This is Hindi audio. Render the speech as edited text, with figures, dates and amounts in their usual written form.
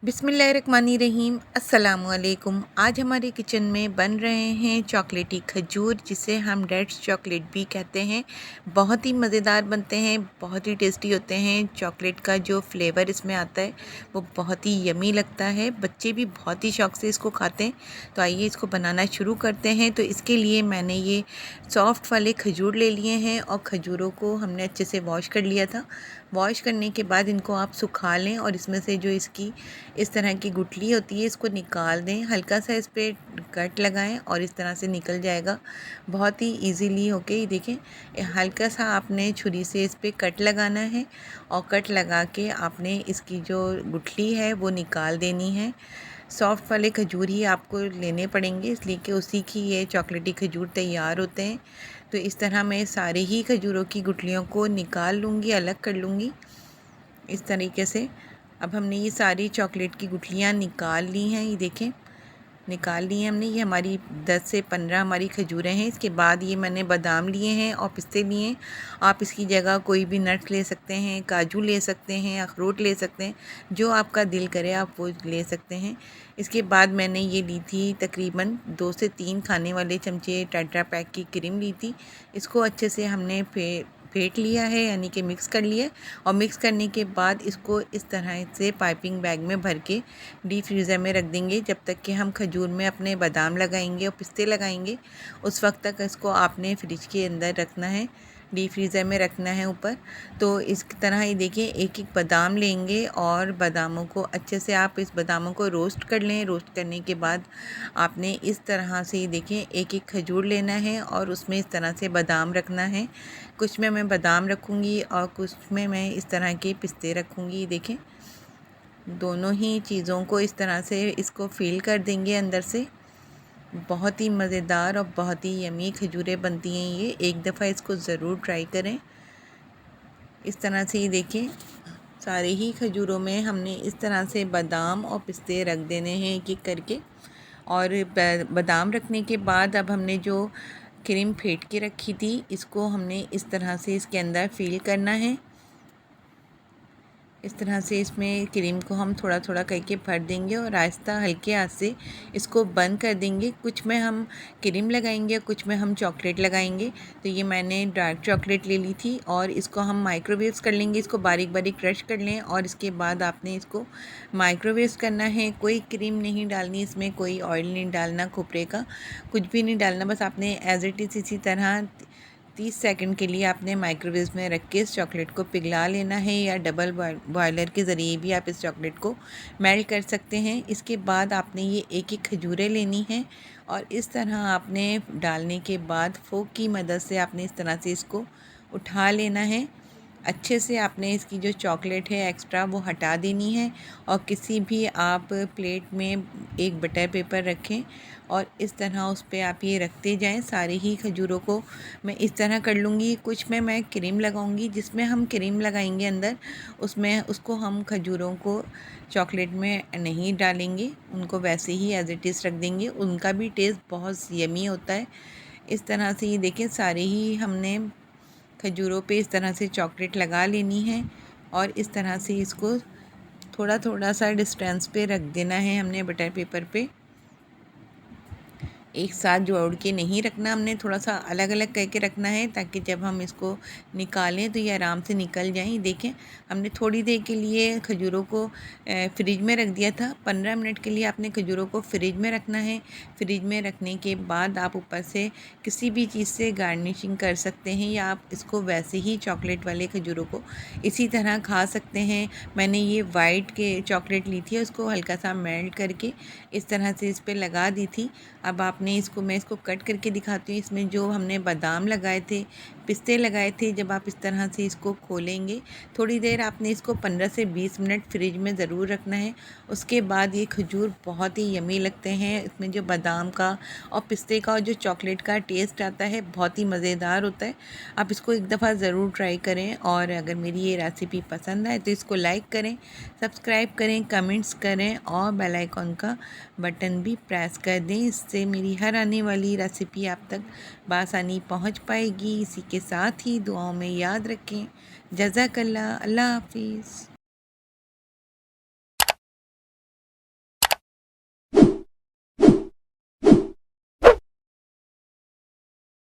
बिस्मिल्लाहिर्रहमानिर्रहीम अस्सलामुअलैकुम। आज हमारे किचन में बन रहे हैं चॉकलेटी खजूर, जिसे हम डेट्स चॉकलेट भी कहते हैं। बहुत ही मज़ेदार बनते हैं, बहुत ही टेस्टी होते हैं। चॉकलेट का जो फ्लेवर इसमें आता है वो बहुत ही यमी लगता है। बच्चे भी बहुत ही शौक़ से इसको खाते हैं। तो आइए इसको बनाना शुरू करते हैं। तो इसके लिए मैंने ये सॉफ्ट वाले खजूर ले लिए हैं और खजूरों को हमने अच्छे से वॉश कर लिया था। वॉश करने के बाद इनको आप सुखा लें और इसमें से जो इसकी इस तरह की गुठली होती है इसको निकाल दें। हल्का सा इस पर कट लगाएं और इस तरह से निकल जाएगा बहुत ही इजीली होके। ये देखें, हल्का सा आपने छुरी से इस पर कट लगाना है और कट लगा के आपने इसकी जो गुठली है वो निकाल देनी है। सॉफ्ट वाले खजूर ही आपको लेने पड़ेंगे, इसलिए कि उसी की ये चॉकलेटी खजूर तैयार होते हैं। तो इस तरह मैं सारे ही खजूरों की गुठलियों को निकाल लूँगी, अलग कर लूँगी इस तरीके से। अब हमने ये सारी चॉकलेट की गुठलियाँ निकाल ली हैं। ये देखें, निकाल ली हैं हमने। ये हमारी 10 से 15 हमारी खजूरें हैं। इसके बाद ये मैंने बादाम लिए हैं और पिस्ते लिए हैं। आप इसकी जगह कोई भी नट्स ले सकते हैं, काजू ले सकते हैं, अखरोट ले सकते हैं, जो आपका दिल करे आप वो ले सकते हैं। इसके बाद मैंने ये ली थी तकरीबन 2 से 3 खाने वाले चमचे टेट्रा पैक की क्रीम ली थी। इसको अच्छे से हमने फेंट लिया है, यानी कि मिक्स कर लिया। और मिक्स करने के बाद इसको इस तरह से पाइपिंग बैग में भर के डीप फ्रीज़र में रख देंगे, जब तक कि हम खजूर में अपने बादाम लगाएंगे और पिस्ते लगाएंगे। उस वक्त तक इसको आपने फ्रिज के अंदर रखना है, डीप फ्रीज़र में रखना है ऊपर। तो इस तरह ही देखिए, एक एक बादाम लेंगे और बादामों को अच्छे से आप इस बादामों को रोस्ट कर लें। रोस्ट करने के बाद आपने इस तरह से ही देखें, एक एक खजूर लेना है और उसमें इस तरह से बादाम रखना है। कुछ में मैं बादाम रखूँगी और कुछ में मैं इस तरह के पिस्ते रखूँगी। देखें, दोनों ही चीज़ों को इस तरह से इसको फील कर देंगे अंदर से। बहुत ही मज़ेदार और बहुत ही यमी खजूरें बनती हैं ये। एक दफ़ा इसको ज़रूर ट्राई करें। इस तरह से ही देखें, सारे ही खजूरों में हमने इस तरह से बादाम और पिस्ते रख देने हैं एक एक करके। और बादाम रखने के बाद अब हमने जो क्रीम फेंट के रखी थी इसको हमने इस तरह से इसके अंदर फिल करना है। इस तरह से इसमें क्रीम को हम थोड़ा थोड़ा करके भर देंगे और आहिस्ता हल्के हाथ से इसको बंद कर देंगे। कुछ में हम क्रीम लगाएंगे, कुछ में हम चॉकलेट लगाएंगे। तो ये मैंने डार्क चॉकलेट ले ली थी और इसको हम माइक्रोवेव कर लेंगे। इसको बारीक बारीक क्रश कर लें और इसके बाद आपने इसको माइक्रोवेव करना है। कोई क्रीम नहीं डालनी इसमें, कोई ऑयल नहीं डालना, खोपरे का कुछ भी नहीं डालना। बस आपने एज इट इज़ इसी तरह 30 सेकंड के लिए आपने माइक्रोवेव में रख के इस चॉकलेट को पिघला लेना है, या डबल बॉयलर के ज़रिए भी आप इस चॉकलेट को मेल्ट कर सकते हैं। इसके बाद आपने ये एक एक खजूरें लेनी हैं और इस तरह आपने डालने के बाद फोक की मदद से आपने इस तरह से इसको उठा लेना है। अच्छे से आपने इसकी जो चॉकलेट है एक्स्ट्रा वो हटा देनी है और किसी भी आप प्लेट में एक बटर पेपर रखें और इस तरह उस पर आप ये रखते जाएं। सारे ही खजूरों को मैं इस तरह कर लूँगी। कुछ में मैं क्रीम लगाऊंगी, जिसमें हम क्रीम लगाएंगे अंदर उसमें उसको हम खजूरों को चॉकलेट में नहीं डालेंगे, उनको वैसे ही एज इट इज़ रख देंगे। उनका भी टेस्ट बहुत यमी होता है। इस तरह से ये देखें, सारे ही हमने खजूरों पे इस तरह से चॉकलेट लगा लेनी है और इस तरह से इसको थोड़ा थोड़ा सा डिस्टेंस पे रख देना है हमने बटर पेपर पे। एक साथ जोड़ के नहीं रखना, हमने थोड़ा सा अलग अलग करके रखना है ताकि जब हम इसको निकालें तो ये आराम से निकल जाएं। देखें, हमने थोड़ी देर के लिए खजूरों को फ्रिज में रख दिया था। 15 मिनट के लिए आपने खजूरों को फ्रिज में रखना है। फ्रिज में रखने के बाद आप ऊपर से किसी भी चीज़ से गार्निशिंग कर सकते हैं, या आप इसको वैसे ही चॉकलेट वाले खजूरों को इसी तरह खा सकते हैं। मैंने ये वाइट के चॉकलेट ली थी, उसको हल्का सा मेल्ट करके इस तरह से इस पर लगा दी थी। अब मैं इसको कट करके दिखाती हूँ। इसमें जो हमने बादाम लगाए थे, पिस्ते लगाए थे, जब आप इस तरह से इसको खोलेंगे, थोड़ी देर आपने इसको 15 से 20 मिनट फ्रिज में ज़रूर रखना है। उसके बाद ये खजूर बहुत ही यमी लगते हैं। इसमें जो बादाम का और पिस्ते का और जो चॉकलेट का टेस्ट आता है बहुत ही मज़ेदार होता है। आप इसको एक दफ़ा ज़रूर ट्राई करें और अगर मेरी ये रेसिपी पसंद आए तो इसको लाइक करें, सब्सक्राइब करें, कमेंट्स करें और बेल आइकॉन का बटन भी प्रेस कर दें। इससे मेरी हर आने वाली रेसिपी आप तक बआसानी पहुंच पाएगी। इसी के साथ ही दुआओं में याद रखें। जज़ाकल्लाह। अल्लाह हाफिज़।